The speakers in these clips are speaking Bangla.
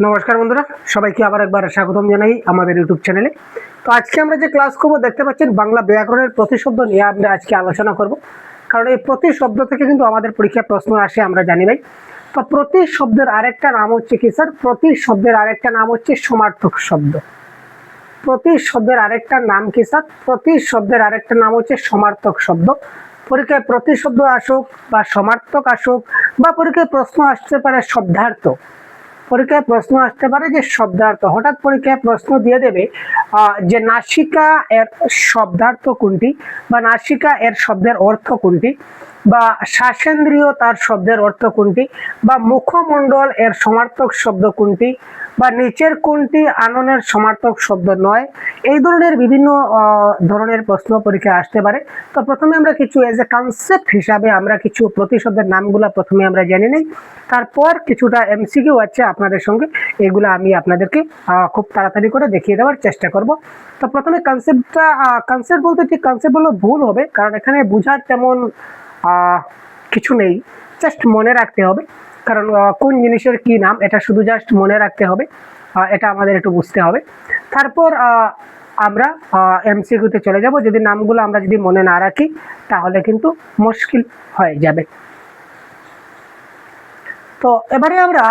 নমস্কার বন্ধুরা, সবাইকে আবার একবার স্বাগতম জানাই আমাদের ইউটিউব চ্যানেলে। তো আজকে আমরা যে ক্লাস করব দেখতে পাচ্ছেন বাংলা ব্যাকরণের প্রতিশব্দ নিয়ে আমরা আজকে আলোচনা করব। কারণ এই প্রতিশব্দ থেকে কিন্তু আমাদের পরীক্ষায় প্রশ্ন আসে, আমরা জানি ভাই। তো প্রতিশব্দের আরেকটা নাম হচ্ছে কি স্যার? প্রতিশব্দের আরেকটা নাম হচ্ছে সমার্থক শব্দ। প্রতিশব্দের আরেকটা নাম কি স্যার? প্রতিশব্দের আরেকটা নাম হচ্ছে সমার্থক শব্দ। পরীক্ষায় প্রতিশব্দ আসুক বা সমার্থক আসুক বা পরীক্ষায় প্রশ্ন আসতে পারে শব্দার্থ, পরীক্ষায় প্রশ্ন আসতে পারে যে শব্দার্থ, হঠাৎ পরীক্ষায় প্রশ্ন দিয়ে দেবে যে নাসিকা এর শব্দার্থ কোনটি, বা নাসিকা এর শব্দের অর্থ কোনটি, বা শ্বাসেন্দ্রিয় তার শব্দের অর্থ কোনটি, বা মুখমণ্ডল এর সমার্থক শব্দ কোনটি, বা নিচের কোনটি আননের সমার্থক শব্দ নয়। এই ধরনের বিভিন্ন ধরনের প্রশ্ন পরীক্ষায় আসতে পারে। তো প্রথমে আমরা কিছু এজ এ কনসেপ্ট হিসাবে আমরা কিছু প্রতিশব্দের নামগুলো প্রথমে আমরা জেনে নিই, তারপর কিছুটা এমসিকিউ আছে আপনাদের সঙ্গে, এগুলো আমি আপনাদেরকে খুব তাড়াতাড়ি করে দেখিয়ে দেওয়ার চেষ্টা করব। তো প্রথমে কনসেপ্ট বলতে ঠিক কনসেপ্ট বললে ভুল হবে, কারণ এখানে বোঝার তেমন কিছু নেই, জাস্ট মনে রাখতে হবে। কারণ কোন জিনিসের কি নাম এটা শুধু জাস্ট মনে রাখতে হবে, এটা আমাদের একটু বুঝতে হবে। তারপর আমরা এমসিকিউতে চলে যাব। যদি নামগুলো আমরা যদি মনে না রাখি তাহলে কিন্তু মুশকিল হয়ে যাবে। তো এবারে আমরা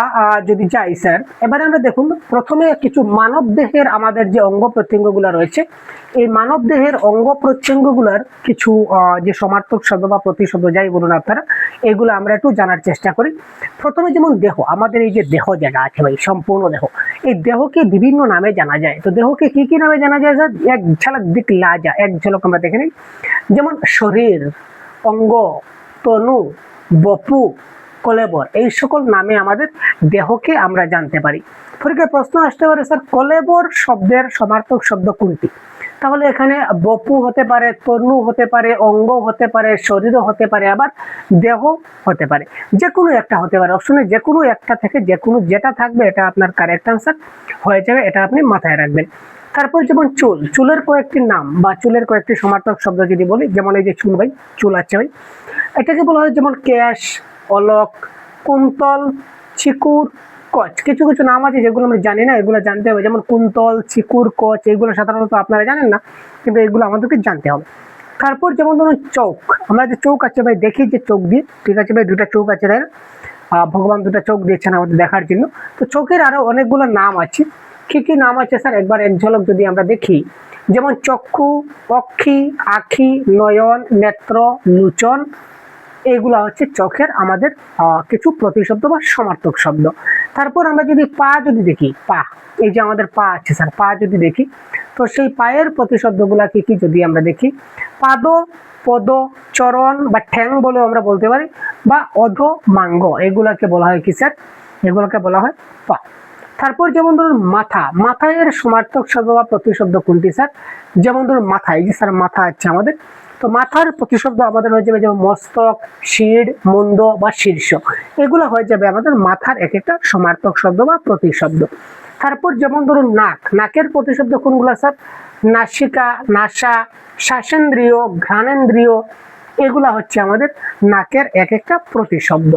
যদি যাই স্যার, এবারে আমরা দেখুন প্রথমে কিছু মানব দেহের আমাদের যে অঙ্গ প্রত্যঙ্গগুলো রয়েছে, এই মানব দেহের অঙ্গ প্রত্যঙ্গগুলোর কিছু যে সমার্থক শব্দ বা প্রতিশব্দ যাই বলুন আপনারা, এগুলো আমরা একটু জানার চেষ্টা করি। প্রথমে যেমন দেহ, আমাদের এই যে দেহ যেটা আছে ভাই, সম্পূর্ণ দেহ, এই দেহকে বিভিন্ন নামে জানা যায়। তো দেহকে কি কি নামে জানা যায় স্যার? এক ঝলক দিখলা যা, এক ঝলক আমরা দেখে নিই। যেমন শরীর, অঙ্গ, তনু, বপু, কলেবর, এই সকল নামে আমাদের দেহকে আমরা জানতে পারি। পরীক্ষায় প্রশ্ন আসতে পারে স্যার কলেবর শব্দের সমার্থক শব্দ কোনটি? তাহলে এখানে বপু হতে পারে, তনু হতে পারে, অঙ্গ হতে পারে, শরীরও হতে পারে, আবার দেহ হতে পারে, যে কোনো একটা হতে পারে। অপশনে যে কোনো একটা থেকে যে কোনো যেটা থাকবে এটা আপনার কারেক্ট আনসার হয়ে যাবে, এটা আপনি মাথায় রাখবেন। তারপর যেমন চুল, চুলের কয়েকটি নাম বা চুলের কয়েকটি সমার্থক শব্দ যদি বলি, যেমন এই যে চুল ভাই, চুল আছে ভাই, এটাকে বলা হয় যেমন কেশ, অলক, কুন্তল, চিকুর, কচ। কিছু কিছু নাম আছে যেগুলো আমরা জানি না, এগুলো জানতে হবে। যেমন কুন্তল, চিকুর, কচ, এগুলো সাধারণত আপনারা জানেন না, কিন্তু এগুলো আমাদেরকে জানতে হবে। তারপর যেমন ধরুন চোখ, আমরা যে চোখ আছে ভাই দেখি যে চোখ দিয়ে, ঠিক আছে ভাই, দুটা চোখ আছে, তাই না? ভগবান দুটা চোখ দিয়েছেন আমাদের দেখার জন্য। তো চোখের আরো অনেকগুলো নাম আছে। কি কি নাম আছে স্যার একবার এক ঝলক যদি আমরা দেখি, যেমন চক্ষু, অক্ষি, আখি, নয়ন, নেত্র, লোচন, এইগুলা হচ্ছে চোখের আমাদের কিছু প্রতিশব্দ বা সমার্থক শব্দ। তারপর আমরা যদি পা যদি দেখি, পা, এই যে আমাদের পা আছে স্যার, পা যদি দেখি, তো সেই পায়ের প্রতিশব্দগুলা কি কি যদি আমরা দেখি, পাদ, পদ, চরণ বা ঠ্যাং বলে আমরা বলতে পারি, বা অধ, মাঙ্গ, এগুলাকে বলা হয় কি স্যার? এগুলোকে বলা হয় পা। তারপর যেমন ধরুন মাথা, মাথায়ের সমার্থক শব্দ বা প্রতিশব্দ কোনটি স্যার? যেমন ধরুন মাথা, এই যে স্যার মাথা আছে আমাদের, তো মাথার প্রতিশব্দ আমাদের হয়ে যাবে যেমন মস্তক, শির, মুন্ড বা শীর্ষ, এগুলো হয়ে যাবে আমাদের মাথার এক একটা সমার্থক শব্দ বা প্রতিশব্দ। তারপর যেমন ধরুন নাক, নাকের প্রতিশব্দ কোনগুলো স্যার? নাসিকা, নাসা, শ্বাসেন্দ্রিয়, ঘ্রাণেন্দ্রিয়, এগুলা হচ্ছে আমাদের নাকের এক একটা প্রতিশব্দ।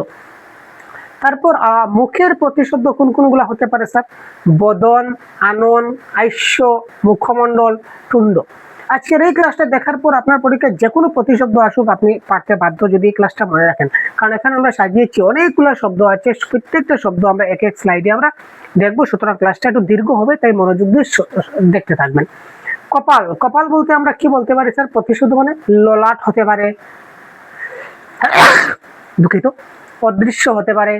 তারপর মুখের প্রতিশব্দ কোন কোনগুলা হতে পারে স্যার? বদন, আনন, আইস্য, মুখমণ্ডল, তুণ্ড। আজকের এই ক্লাসটা দেখার পর আপনার পরীক্ষায় যে কোনো প্রতিশব্দ আসুক আপনি পারতে বাধ্য, যদি এই ক্লাসটা মনে রাখেন। কারণ এখানে আমরা সাজিয়েছি অনেকগুলো শব্দ আছে, প্রত্যেকটা শব্দ আমরা এক এক স্লাইডে আমরা দেখবো, সুতরাং ক্লাসটা একটু দীর্ঘ হবে, তাই মনোযোগ দিয়ে দেখতে থাকবেন। কপাল, কপাল বলতে আমরা কি বলতে পারি স্যার? প্রতিশব্দ মানে ললাট হতে পারে, দুঃখিত, অদৃশ্য হতে পারে,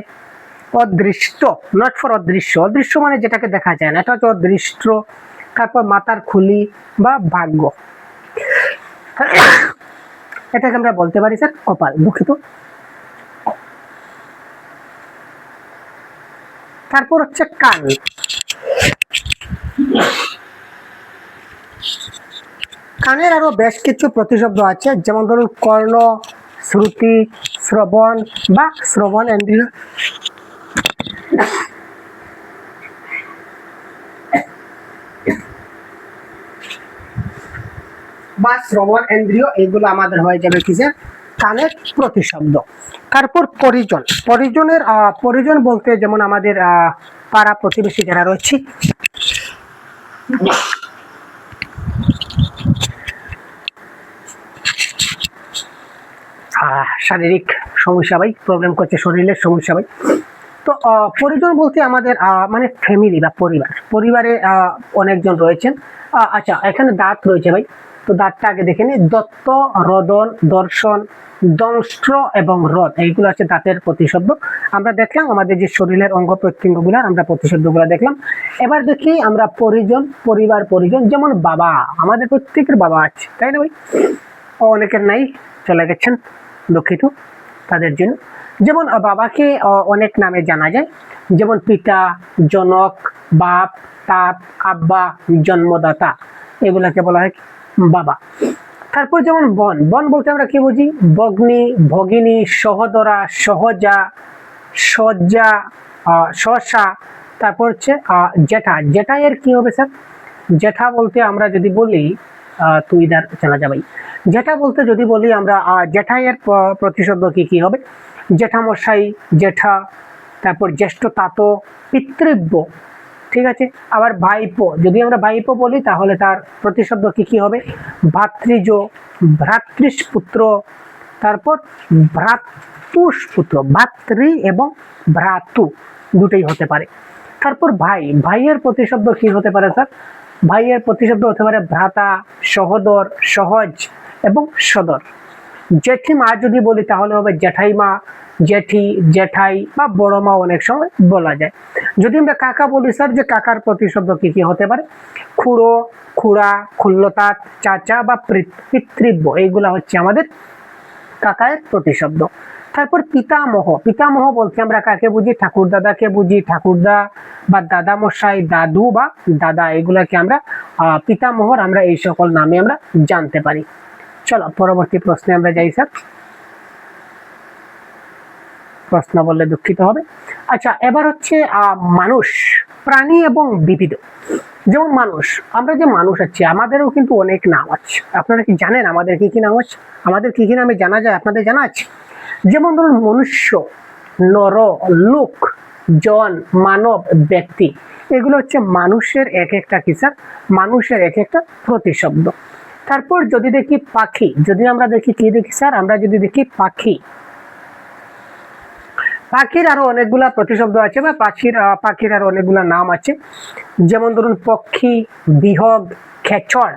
অদৃষ্ট, নট ফর অদৃশ্য, অদৃশ্য মানে যেটাকে দেখা যায় না, এটা হচ্ছে অদৃষ্ট। তারপর মাথার খুলি বা ভাগ্য, এটাকে আমরা বলতে পারি স্যার কপাল, দুঃখিত। তারপর হচ্ছে কান, কানের আরো বেশ কিছু প্রতিশব্দ আছে, যেমন ধরুন কর্ণ, শ্রুতি, শ্রবণ বা শ্রবণ ইন্দ্রিয়, বা শ্রবণ ইন্দ্রিয়, এগুলো আমাদের হয়ে যাবে কি স্যার? কানের প্রতিশব্দ। তারপর পরিজন, পরিজনের পরিজন বলতে যেমন আমাদের পাড়া প্রতিবেশী যারা রয়েছে, শারীরিক সমস্যা ভাই, প্রবলেম করছে, শরীরের সমস্যা ভাই। তো পরিজন বলতে আমাদের মানে ফ্যামিলি বা পরিবারে অনেকজন রয়েছেন। আচ্ছা, এখানে দাঁত রয়েছে ভাই, তো দাঁতটা আগে দেখে নিই। দত্ত, রদন, দর্শন, দংষ্ট্র এবং রদ, এইগুলো হচ্ছে দাঁতের প্রতিশব্দ। আমরা দেখলাম আমাদের যে শরীরের অঙ্গ প্রত্যঙ্গগুলো, আমরা প্রতিশব্দগুলো দেখলাম। এবার দেখি আমরা পরিজন, পরিজন, যেমন বাবা, আমাদের প্রত্যেকের বাবা আছে, তাই না ভাই? অনেকের নাই, চলে গেছেন, দুঃখিত তাদের জন্য। যেমন বাবাকে অনেক নামে জানা যায়, যেমন পিতা, জনক, বাপ, তাত, আব্বা, জন্মদাতা, এগুলাকে বলা হয় বাবা। তারপর যেমন বোন বলতে আমরা কি বুঝি? ভগ্নী, ভগিনী, সহোদরা, সহজা, সজ্জা, শশা। তারপর হচ্ছে জেঠা এর কি হবে স্যার? জেঠা বলতে আমরা যদি বলি তুই ইধার চলা যাবাই, জেঠা বলতে যদি বলি আমরা জেঠাইয়ের প্রতিশব্দ কি হবে? জেঠামশাই, জেঠা। তারপর জ্যেষ্ঠ তাতো, পিতৃব্য, ঠিক আছে। আবার ভাইপো, যদি আমরা ভাইপো বলি তাহলে তার প্রতিশব্দ কি হবে? ভাতৃজ, ভ্রাতৃষ্পুত্র, তারপর ভ্রাতুষ্পুত্র, ভাতৃ এবং ভ্রাতু দুটোই হতে পারে। তারপর ভাইয়ের প্রতিশব্দ কি হতে পারে স্যার? ভাইয়ের প্রতিশব্দ হতে পারে ভ্রাতা, সহোদর, সহজ এবং সদর। জেঠিমা যদি বলি তাহলে হবে জ্যাঠাইমা, জেঠি, জেঠাই বা বড় মা অনেক সময় বলা যায়। যদি আমরা কাকা বলি স্যার, যে কাকার প্রতিশব্দ কি হতে পারে? খুড়ো, খুড়া, খুল্লতাত, চাচা বা পিতৃব্য, এইগুলা হচ্ছে আমাদের কাকায়ের প্রতিশব্দ। তারপর পিতামহ বলতে আমরা কাকে বুঝি? ঠাকুর দাদাকে বুঝি, ঠাকুরদা বা দাদা মশাই, দাদু বা দাদা, এগুলাকে আমরা পিতামহর আমরা এই সকল নামে আমরা জানতে পারি। চলো পরবর্তী প্রশ্নে আমরা যাই স্যার। প্রশ্ন বললে দুঃখিত হবে। আচ্ছা, এবার হচ্ছে মানুষ, প্রাণী এবং বিবিধ। যেমন মানুষ, আমরা যে মানুষ আছি আমাদেরও কিন্তু অনেক নাম আছে। আপনারা কি জানেন আমাদের কি নাম আছে? আমাদের কি নামে জানা যায়? আপনাদের জানা আছে? যেমন ধরুন মনুষ্য, নর, লোক, জন, মানব, ব্যক্তি, এগুলো হচ্ছে মানুষের এক একটা কি স্যার? মানুষের এক একটা প্রতিশব্দ। তারপর যদি দেখি পাখি, যদি আমরা দেখি কি দেখি স্যার? আমরা যদি দেখি পাখির আরো অনেকগুলা প্রতিশব্দ আছে বা পাখির আরো অনেকগুলা নাম আছে। যেমন ধরুন পক্ষী, বিহগ, খেচড়,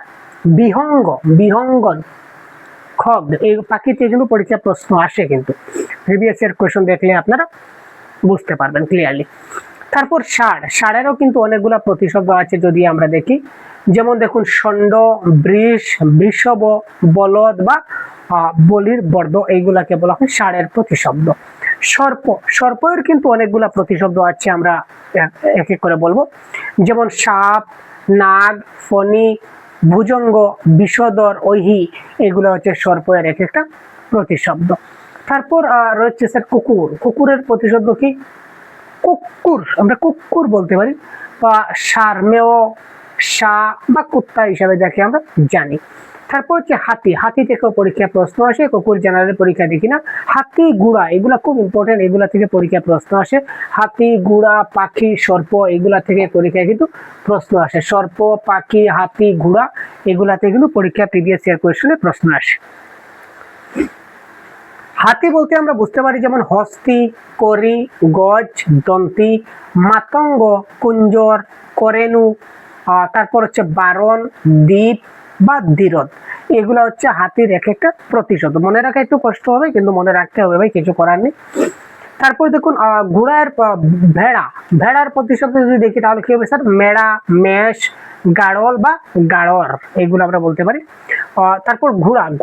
বিহঙ্গ, বিহঙ্গন, খগ। এই পাখিতে কিন্তু পরীক্ষা প্রশ্ন আসে, কিন্তু প্রিভিয়াস ইয়ার কোয়েশ্চন দেখলে আপনারা বুঝতে পারবেন ক্লিয়ারলি। তারপর ষাঁড়েরও কিন্তু অনেকগুলা প্রতিশব্দ আছে যদি আমরা দেখি। যেমন দেখুন ষণ্ড, বৃষ, বৃষভ, বলদ বা বলির বর্দ, এইগুলাকে বলা হয় ষাঁড়ের প্রতিশব্দ। সর্পের কিন্তু অনেকগুলা প্রতিশব্দ আছে, আমরা এক এক করে বলবো। যেমন সাপ, নাগ, ফণি, ভুজঙ্গ, বিষধর, ঐহি, এগুলো হচ্ছে সর্পের এক একটা প্রতিশব্দ। তারপর রয়েছে স্যার কুকুরের প্রতিশব্দ কি? কুকুর, আমরা কুকুর বলতে পারি, বা সারমেয়, সা বা কুত্তা হিসাবে যাকে আমরা জানি। তারপর হচ্ছে হাতি থেকেও পরীক্ষা প্রশ্ন আসে, কুকুর জেনারেল পরীক্ষা দেখি না। হাতি, ঘোড়া, এগুলা খুব ইম্পর্টেন্ট, এগুলা থেকে পরীক্ষা প্রশ্ন আসে। হাতি, ঘোড়া, পাখি, সর্প, এগুলা থেকে পরীক্ষায় কিন্তু প্রশ্ন আসে। সর্প, পাখি, হাতি, ঘোড়া, এগুলাতে কিন্তু পরীক্ষা প্রিভিয়াস ইয়ার কোয়েশ্চনে প্রশ্ন আসে। হাতি বলতে আমরা বুঝতে পারি যেমন হস্তি, করি, গজ, দন্তি, মাতঙ্গ, কুঞ্জর, করেনু, তারপর হচ্ছে বারণ, দ্বীপ বা দ্বিরথ, এগুলা হচ্ছে হাতির এক একটা প্রতিশব্দ। মনে রাখা একটু কষ্ট হবে, কিন্তু মনে রাখতে হবে ভাই, কিছু করার নেই। তারপর দেখুন ভেড়ার প্রতিশব্দ যদি দেখি তাহলে কি হবে স্যার? মেড়া, মেষ, গাড়ল বা গাড়র, এগুলো আমরা বলতে পারি। তারপর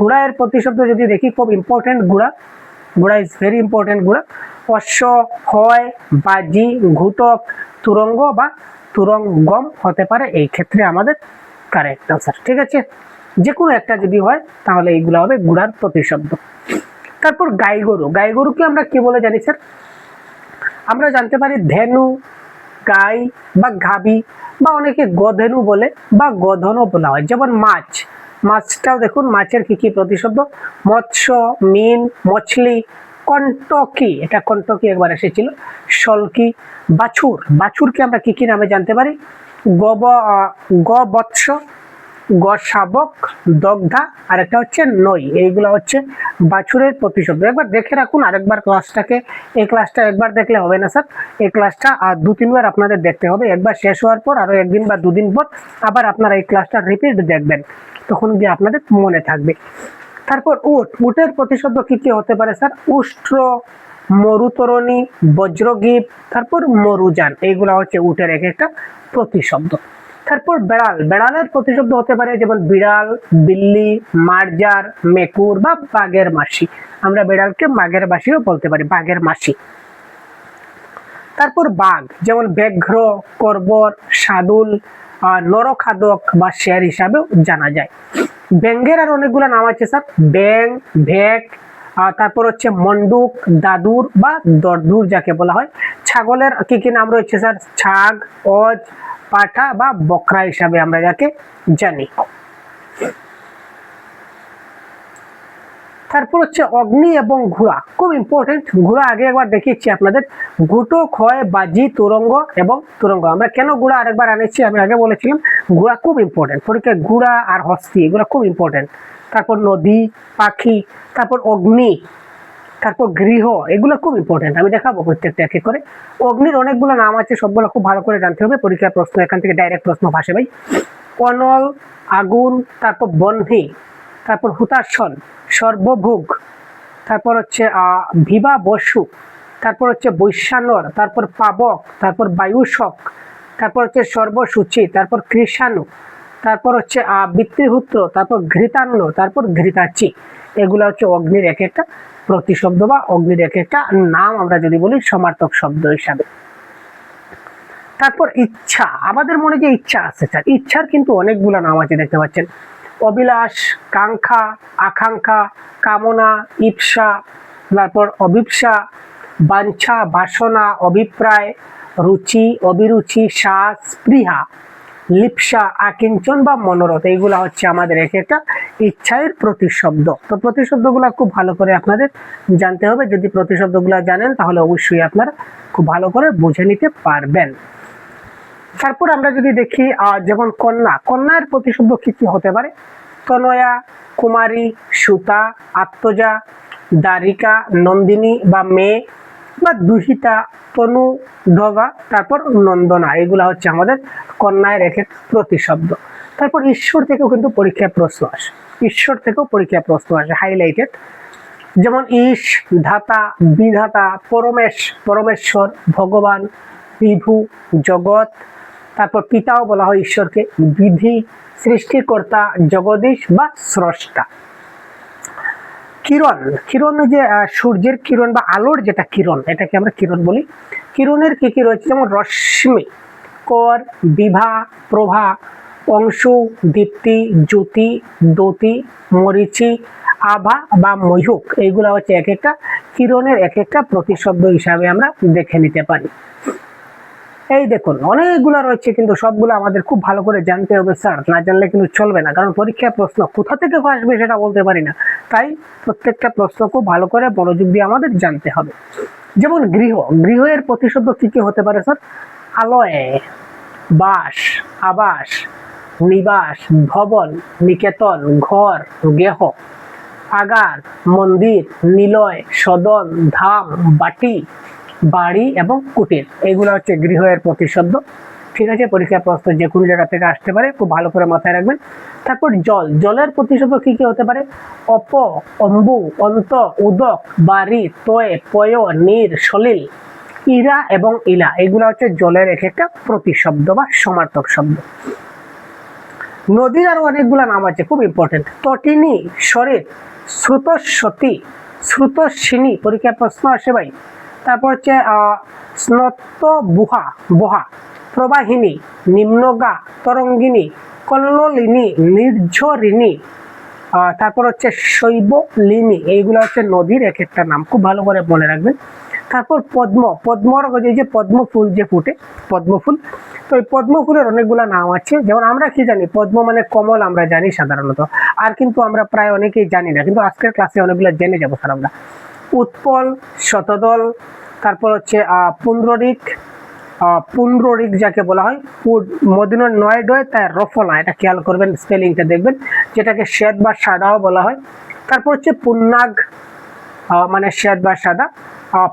ঘোড়া এর প্রতিশব্দ যদি দেখি, খুব ইম্পর্টেন্ট, ঘোড়া ইজ ভেরি ইম্পর্টেন্ট। অশ্ব, হয়, বাজি, ঘুতক, তুরঙ্গ বা তুরঙ্গম হতে পারে এই ক্ষেত্রে আমাদের কারেক্ট আনসার, ঠিক আছে? যে কোনো একটা যদি হয় তাহলে এইগুলো হবে ঘোড়ার প্রতিশব্দ। তারপর গাই গরুকে আমরা কি বলে জানি স্যার? আমরা জানতে পারি ধেনু, গাই বা গাভী, বা অনেকে গধেনু বলে বা গধনও বলা হয়। যেমন মাছটাও দেখুন, মাছের কি প্রতিশব্দ? মৎস্য, মিন, মছলি, কণ্টকি, এটা কণ্টকি একবার এসেছিল, সলকি, বাছুর, বাছুরকে আমরা কি কি নামে জানতে পারি? গবৎস, শাবক, দগ্ধা, আর একটা হচ্ছে নই। এইগুলো হচ্ছে বাছুরের প্রতিশব্দ। একবার দেখে রাখুন আরেকবার ক্লাসটাকে। এই ক্লাসটা একবার দেখলে হবে না স্যার, এই ক্লাসটা 2-3 বার আপনাদের দেখতে হবে। একবার শেষ হওয়ার পর আরো 1 দিন বা 2 দিন পর আবার আপনারা এই ক্লাসটা রিপিট দেখবেন, তখন গিয়ে আপনাদের মনে থাকবে। তারপর উট, উটের প্রতিশব্দ কি কি হতে পারে স্যার? উষ্ট্র, মরুতরণী, বজ্রগীত, তারপর মরুযান। এইগুলা হচ্ছে উটের এক একটা প্রতিশব্দ। তারপর বেড়াল, বেড়ালের প্রতিশব্দ হতে পারে যেমন বিড়াল, বিল্লি, মার্জার, মেকুর বা বাঘের মাসি। আমরা বেড়ালকে বাঘের মাসিও বলতে পারি, বাঘের মাসি। তারপর বাঘ, যেমন ব্যাঘ্র, কর্বর, শাদুল, নরখাদক বা শেয়ার হিসাবেও জানা যায়। ব্যাঙের আর অনেকগুলো নাম আছে স্যার, ব্যাং, ভেক, তারপর হচ্ছে মন্ডুক, দাদুর বা দরদুর যাকে বলা হয়। ছাগলের কি কি নাম রয়েছে স্যার? ছাগ, অজ, পাঠা বা বকরা হিসাবে আমরা যাকে জানি। তারপর হচ্ছে অগ্নি এবং ঘোড়া, খুব ইম্পর্টেন্ট। ঘোড়া আগে একবার দেখিয়েছি আপনাদের, ঘুটো, ক্ষয়, বাজি, তুরঙ্গ এবং তুরঙ্গ। আমরা কেন ঘোড়া আরেকবার আনেছি আমি আগে বলেছিলাম, ঘোড়া খুব ইম্পর্টেন্ট পরীক্ষায়। ঘোড়া আর হস্তি এগুলো খুব ইম্পর্টেন্ট। তারপর নদী, পাখি, তারপর অগ্নি, তারপর গৃহ, এগুলো খুব ইম্পর্টেন্ট। আমি দেখাবো প্রত্যেকটা একে করে। অগ্নির অনেকগুলো নাম আছে, সবগুলো খুব ভালো করে জানতে হবে। পরীক্ষার প্রশ্ন এখান থেকে ডাইরেক্ট প্রশ্ন ভাসে ভাই। অনল, আগুন, তারপর বহ্নি, তারপর হুতাশন, সর্বভোগ, তারপর হচ্ছে ভিবা বসু, তারপর হচ্ছে বৈশ্যানর, তারপর পাবক, তারপর বায়ুশক, তারপর হচ্ছে সর্বসূচি, তারপর কৃষাণু, তারপর হচ্ছে বৃত্তিহুত্র, তারপর ঘৃতান্ন, তারপর ঘৃতাচি। এগুলো হচ্ছে অগ্নির এক একটা প্রতিশব্দ বা অগ্নির এক একটা নাম আমরা যদি বলি সমার্থক শব্দ হিসাবে। তারপর ইচ্ছা, আমাদের মনে যে ইচ্ছা আছে স্যার, ইচ্ছার কিন্তু অনেকগুলো নাম আছে দেখতে পাচ্ছেন। অবিলাস, কাঙ্ক্ষা, আকাঙ্ক্ষা, কামনা, ইপ্সা, তারপর অভিপ্সা, বাঞ্ছা, বাসনা, অভিপ্রায়, রুচি, অভিরুচি, শ্বাস, স্পৃহা, লিপ্সা, আকিঞ্চন বা মনোরথ। এইগুলা হচ্ছে আমাদের এক একটা ইচ্ছার প্রতিশব্দ। তো প্রতিশব্দগুলো খুব ভালো করে আপনাদের জানতে হবে। যদি প্রতিশব্দগুলো জানেন তাহলে অবশ্যই আপনারা খুব ভালো করে বুঝে নিতে পারবেন। তারপর আমরা যদি দেখি যেমন কন্যা, কন্যার প্রতিশব্দ কি কি হতে পারে? তনয়া, কুমারী, সুতা, আত্মজা, দ্বারিকা, নন্দিনী বা মেয়ে বা দুহিতা, তনু, ধগা, তারপর নন্দনা। এগুলা হচ্ছে আমাদের কন্যার এক এক প্রতিশব্দ। তারপর ঈশ্বর থেকেও কিন্তু পরীক্ষায় প্রশ্ন আসে, ঈশ্বর থেকেও পরীক্ষায় প্রশ্ন আসে হাইলাইটেড। যেমন ঈশ, ধাতা, বিধাতা, পরমেশ, পরমেশ্বর, ভগবান, বিভু, জগৎ, তারপর পিতাও বলা হয় ঈশ্বরকে, বিধি, সৃষ্টিকর্তা, জগদীশ বা স্রষ্টা। কিরণ, কিরণ যে সূর্যের কিরণ বা আলোর যেটা কিরণ, এটাকে আমরা কিরণ বলি। কিরণের কি কি রয়েছে? যেমন রশ্মি, কর, বিভা, প্রভা, অংশু, দীপ্তি, জ্যোতি, দ্যুতি, মরিচি, আভা বা ময়ূক। এইগুলা হচ্ছে এক একটা কিরণের এক একটা প্রতিশব্দ হিসাবে আমরা দেখে নিতে পারি। এই দেখুন অনেকগুলো রয়েছে, কিন্তু সবগুলো আমাদের খুব ভালো করে জানতে হবে স্যার, না জানলে কিন্তু চলবে না। কারণ পরীক্ষার প্রশ্ন কোথা থেকে আসবে সেটা বলতে পারি না, তাই প্রত্যেকটা প্রশ্ন খুব ভালো করে মনোযোগ দিয়ে আমাদের জানতে হবে। যেমন গৃহ, গৃহের প্রতিশব্দ কি কি হতে পারে স্যার? আলয়, বাস, আবাস, নিবাস, ভবন, নিকেতন, ঘর, গেহ, আগার, মন্দির, নিলয়, সদন, ধাম, বাটি, বাড়ি এবং কুটির। এগুলো হচ্ছে গৃহের প্রতিশব্দ। ঠিক আছে, পরীক্ষার প্রশ্ন যে কোনো জায়গা থেকে আসতে পারে, খুব ভালো করে মাথায় রাখবেন। তারপর জল, জলের প্রতিশব্দ কি কি হতে পারে? অপ, অম্বু, অন্ত, উদক, বাড়ি, তয়, পয়, নীর, সলিল, ইরা এবং ইলা। এগুলো হচ্ছে জলের এক একটা প্রতিশব্দ বা সমার্থক শব্দ। নদীর আরো অনেকগুলো নাম আছে, খুব ইম্পর্টেন্ট। তটিনী, শরীর, শ্রুতস্বতী, শ্রুতস্বিনী, পরীক্ষার প্রশ্ন আসে ভাই। তারপর হচ্ছে স্নত বুহা, বহা, প্রবাহিনী, নিম্নগা, তরঙ্গিনী, কল্লোলিনী, নির্ঝরিণী, তারপর হচ্ছে শৈবলিনী। এইগুলো হচ্ছে নদীর এক একটা নাম, খুব ভালো করে মনে রাখবেন। তারপর পদ্ম, পদ্মর যে পদ্ম ফুল যে ফুটে, পদ্ম ফুল। তো এই পদ্ম ফুলের অনেকগুলো নাম আছে। যেমন আমরা কি জানি, পদ্ম মানে কমল আমরা জানি সাধারণত, আর কিন্তু আমরা প্রায় অনেকেই জানি না, কিন্তু আজকের ক্লাসে অনেকগুলো জেনে যাবো স্যার আমরা। উৎপল, শতদল, তারপর হচ্ছে পুণ্ডরিক, পুন্ডরিক যাকে বলা হয়, মদিনার নয় ডয় তাই রফলা, এটা খেয়াল করবেন, স্পেলিংটা দেখবেন, যেটাকে শ্বেত বা সাদাও বলা হয়। তারপর হচ্ছে পুন্নাগ, মানে শ্বেত বা সাদা,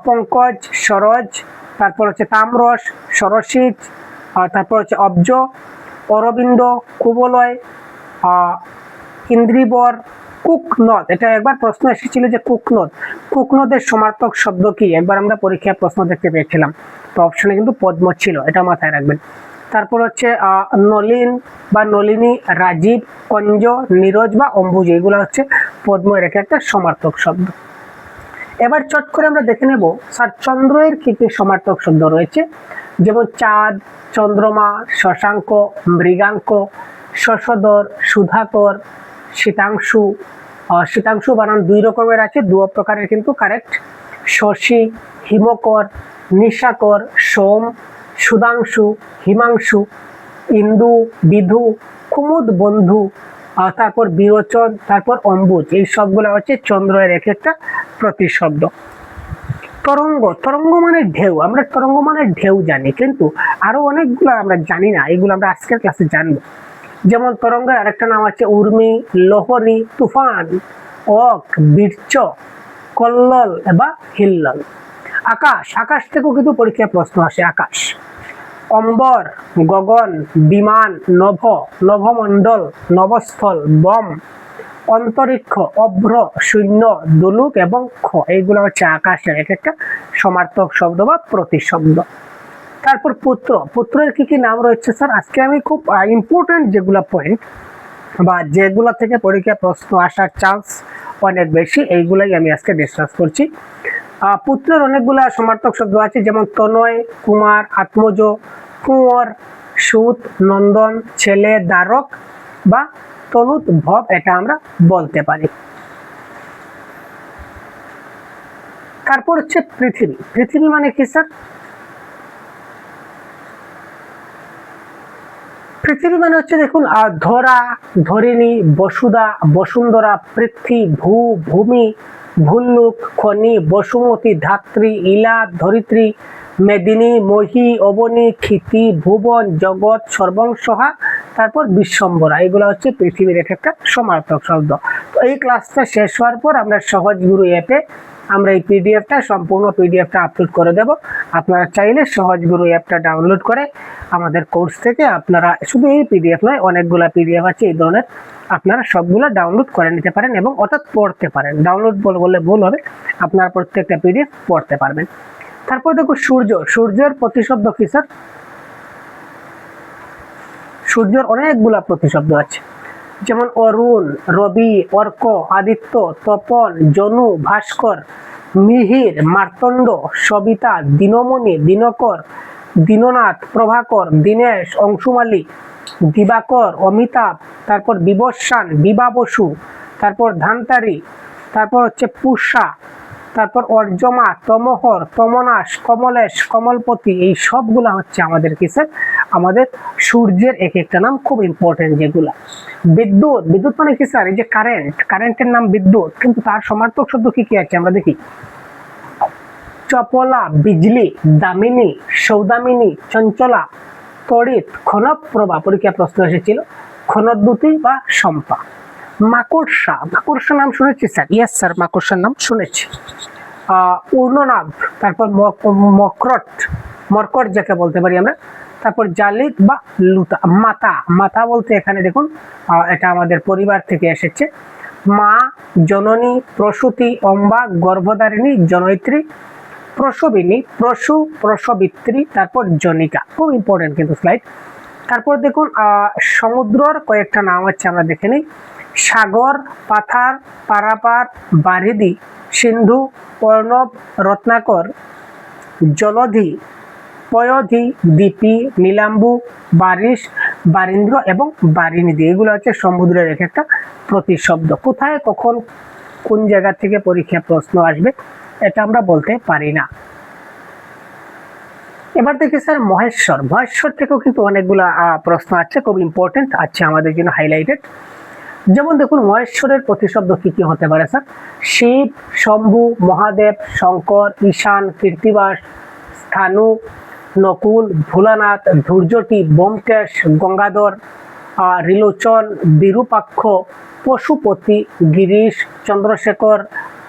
পঙ্কজ, সরজ, তারপর হচ্ছে তাম্রস, সরসিজ, তারপর হচ্ছে অব্জ, অরবিন্দ, কুবলয়, ইন্দ্রিবর, কুকনদ। এটা একবার প্রশ্ন এসেছিল যে কুকনদ, কুকনদের সমার্থক শব্দ কি, একবার আমরা পরীক্ষায় প্রশ্ন দেখতে পেয়েছিলাম, তো অপশনে কিন্তু পদ্ম ছিল, এটা মাথায় রাখবেন। তারপর হচ্ছে নলিন বা নলিনী, রাজীব, কঞ্জ, নীরজ বা অম্বুজ, এগুলো হচ্ছে পদ্ম এর একটা সমার্থক শব্দ। এবার চট করে আমরা দেখে নেব স্যার চন্দ্রের কি কি সমার্থক শব্দ রয়েছে, যেমন চাঁদ, চন্দ্রমা, শশাঙ্ক, মৃগাঙ্ক, শশধর, সুধাকর, শীতাংশু। শীতাংশু বানান দুই রকমের আছে, দু প্রকারের কিন্তু কারেক্ট। শশী, হিমকর, নিশাকর, সোম, সুধাংশু, হিমাংশু, ইন্দু, বিধু, কুমুদ বন্ধু, তারপর বিরোচন, তারপর অম্বুজ, এই সবগুলো হচ্ছে চন্দ্রের এক একটা প্রতিশব্দ। তরঙ্গ, তরঙ্গ মানে ঢেউ, আমরা তরঙ্গ মানে ঢেউ জানি, কিন্তু আরো অনেকগুলো আমরা জানি না, এগুলো আমরা আজকের ক্লাসে জানবো। যেমন তরঙ্গের আরেকটা নাম আছে উর্মি, লহরী, তুফান, অক, বীর্য, কল্লোল বা হিল্লোল। আকাশ, আকাশ থেকেও কিন্তু পরীক্ষায় প্রশ্ন আসে, আকাশ। অম্বর, গগন, বিমান, নভ, নভমণ্ডল, নভস্থল, বম, অন্তরিক্ষ, অভ্র, শূন্য, দুলুক এবং খ, এইগুলো হচ্ছে আকাশের এক একটা সমার্থক শব্দ বা প্রতিশব্দ। তারপর পুত্র, পুত্রের কি কি নাম রয়েছে স্যার, আজকে আমি খুব ইম্পর্টেন্ট যেগুলো পয়েন্ট বা যেগুলো থেকে পরীক্ষায় প্রশ্ন আসার চান্স অনেক বেশি, এইগুলাই আমি আজকে ডিসকাস করছি। পুত্রের অনেকগুলা সমার্থক শব্দ আছে, যেমন তনয়, কুমার, আত্মজ, কুঁয়র, সুত, নন্দন, ছেলে, দ্বারক বা তনুত ভব, এটা আমরা বলতে পারি। তারপর হচ্ছে পৃথিবী, পৃথিবী মানে কি স্যার, পৃথিবী মানে হচ্ছে দেখুন ধরা, ধরিণী, বসুধা, বসুন্ধরা, পৃথ্বী, ভূ, ভূমি, ভুল্লুক, খনি, বসুমতী, ধাত্রী, ইলা, ধরিত্রী, মেদিনী, মহি, অবনী, ক্ষিতি, ভুবন, জগৎ, সর্বংসহা, তারপর বিশ্বম্বরা, এগুলো হচ্ছে পৃথিবীর এক একটা সমার্থক শব্দ। তো এই ক্লাসটা শেষ হওয়ার পর আমরা সহজ গুরু অ্যাপে আমরা এই পিডিএফটা, সম্পূর্ণ পিডিএফটা আপলোড করে দেব। আপনারা চাইলে সহজ গুরু অ্যাপটা ডাউনলোড করে আমাদের কোর্স থেকে আপনারা শুধু এই পিডিএফ নয়, অনেকগুলো পিডিএফ আছে এই ধরনের, আপনারা সবগুলো ডাউনলোড করে নিতে পারেন এবং অর্থাৎ পড়তে পারেন, ডাউনলোড বললে ভুল হবে, আপনারা প্রত্যেকটা পিডিএফ পড়তে পারবেন। তারপর দেখো সূর্য, সূর্যের প্রতিশব্দ কি স্যার, সূর্যের অনেকগুলা প্রতিশব্দ আছে, যেমন অরুণ, রবি, অর্ক, আদিত্য, তপন, জনু, ভাস্কর, মিহির, মার্তণ্ড, সবিতা, দিনমণি, দিনকর, দীননাথ, প্রভাকর, দীনেশ, অংশুমালী, দিবাকর, অমিতাভ, তারপর বিবস্বান, বিভা বসু, তারপর ধানতারি, তারপর হচ্ছে পুষা, তারপর অর্জমা, তমোহর, তমনাশ, কমলেশ, কমলপতি, এই সবগুলা হচ্ছে আমাদের কিসের, আমাদের সূর্যের এক একটা নাম, খুব ইম্পর্টেন্ট যেগুলা। বিদ্যুৎ, বিদ্যুৎ মানে কি স্যার, এই যে কারেন্ট, কারেন্টের নাম বিদ্যুৎ, কিন্তু তার সমার্থক শব্দ কি কি আছে আমরা দেখি। চপলা, বিজলি, দামিনী, সৌদামিনী, চঞ্চলা, তড়িৎ, ক্ষণপ্রভা, পরীক্ষা প্রশ্ন এসেছিল, ক্ষণদ্যুতি বা শম্পা। মাকড়সা, মাকড়সা নাম শুনেছি স্যার, ইয়েস স্যার, মাকড়সার নাম শুনেছি। উর্ণনাভ, তারপর মকরট, মরকট যাকে বলতে পারি আমরা, তারপর জালিদ বা লুতা। মাতা, মাতা বলতে এখানে দেখুন এটা আমাদের পরিবার থেকে এসেছে। মা, জননী, প্রসূতি, অম্বা, গর্ভধারিণী, জনয়িত্রী, প্রসবিনী, প্রসূ, প্রসবিত্রী, তারপর জনিকা, খুব ইম্পর্টেন্ট কিন্তু স্লাইড। তারপর দেখুন সমুদ্রর কয়েকটা নাম আছে আমরা দেখে নিই। সাগর, পাথার, পারাপার, বারিধি, সিন্ধু, পর্ণব, রত্নাকর, জলধি, পয়ধি, দীপি, নীলাম্বু, বারিশ, বারিন্দ্র এবং বারিনিধি, এগুলো হচ্ছে সমুদ্রের এক একটা প্রতিশব্দ। কোথায় কখন কোন জায়গা থেকে পরীক্ষা প্রশ্ন আসবে এটা আমরা বলতে পারি না। এবার দেখি স্যার মহেশ্বর, মহেশ্বর থেকেও কিন্তু অনেকগুলা প্রশ্ন আছে, খুব ইম্পর্টেন্ট আছে আমাদের জন্য হাইলাইটেড। যেমন দেখুন মহেশ্বরের প্রতিশব্দ কি কি হতে পারে স্যার, শিব, শম্ভু, মহাদেব, শঙ্কর, ঈশান, কীর্তিবাস, স্থানু, নকুল, ভোলানাথ, ধৈর্যটি, ব্যোমকেশ, গঙ্গাধর, ত্রিলোচন, বিরূপাক্ষ, পশুপতি, গিরিশ, চন্দ্রশেখর,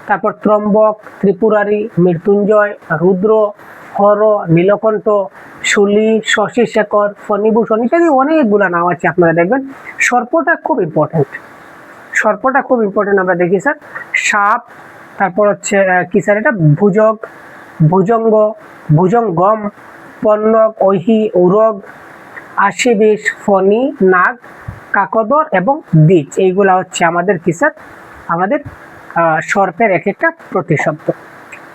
তারপর ত্রম্বক, ত্রিপুরারি, মৃত্যুঞ্জয়, রুদ্র, হর, নীলকণ্ঠ, শুলি, শশীশেখর, ফণিভূষণ ইত্যাদি অনেকগুলা নাম আছে আপনারা দেখবেন। সর্পটা খুব ইম্পর্টেন্ট, সর্পটা খুব ইম্পর্টেন্ট আমরা দেখি স্যার। সাপ, তারপর হচ্ছে কি স্যার এটা, ভুজগ, ভুজঙ্গ, ভুজঙ্গম, পন্নগ, ঐহি, ঔরগ, আশিবিষ, ফণি, নাগ, কাকদর এবং দ্বিজ, এইগুলা হচ্ছে আমাদের কি স্যার, আমাদের সর্পের এক একটা প্রতিশব্দ।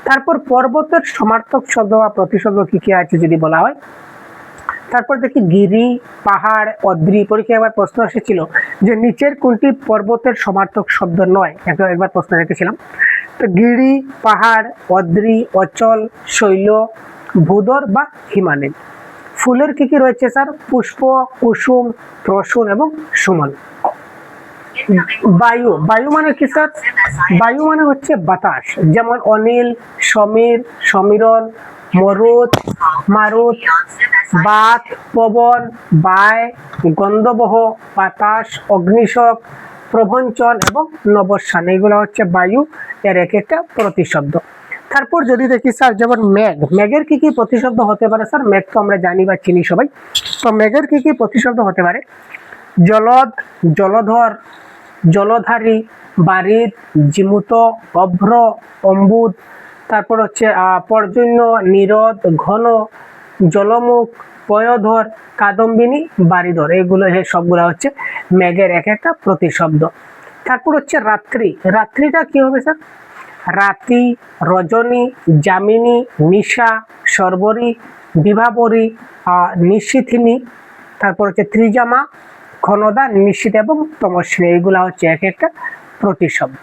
তারপর পর্বতের সমার্থক শব্দ বা প্রতিশব্দ কি কি আছে যদি বলা হয়, তারপর দেখি গিরি, পাহাড়, অদ্রি। পরীক্ষায় একবার প্রশ্ন এসেছিল যে নিচের কোনটি পর্বতের সমার্থক শব্দ নয়, একবার প্রশ্ন রেখেছিলাম। তো গিরি, পাহাড়, অদ্রি, অচল, শৈল, ভূধর বা হিমানীল। ফুলের কি কি রয়েছে স্যার, পুষ্প, কুসুম, প্রসূন এবং সুমন। বায়ু, বায়ু মানে কি স্যার, বায়ু মানে হচ্ছে বাতাস, যেমন অনিল, সমীর, সমীরণ, মরুত, মারুত, বাত, পবন, বায়, গন্ধবহ, বাতাস, অগ্নিশক, প্রভঞ্চন এবং নবস্বান, এগুলো হচ্ছে বায়ু এর এক একটা প্রতিশব্দ। তারপর যদি দেখি স্যার যেমন মেঘ, মেঘের কি কি প্রতিশব্দ হতে পারে স্যার, মেঘ তো আমরা জানি বা চিনি সবাই, তো মেঘের কি কি প্রতিশব্দ হতে পারে, জলদ, জলধর, জলধারী, বারিদ, জিমুত, অভ্র, অম্বুদ, তারপর হচ্ছে পর্জন্য, নিরদ, ঘন, জলমুখ, পয়ধর, কাদম্বিনী, বারিধর, এগুলো সবগুলো হচ্ছে মেঘের এক একটা প্রতিশব্দ। তারপর হচ্ছে রাত্রি, রাত্রিটা কি হবে স্যার, রাতি, রজনী, যামিনী, নিশা, শর্বরী, বিভাবরী, নিশীথিনী, তারপর হচ্ছে ত্রিজামা, ক্ষণদা, নিশীথ এবং তমস্বিনী, এইগুলা হচ্ছে এক একটা প্রতিশব্দ।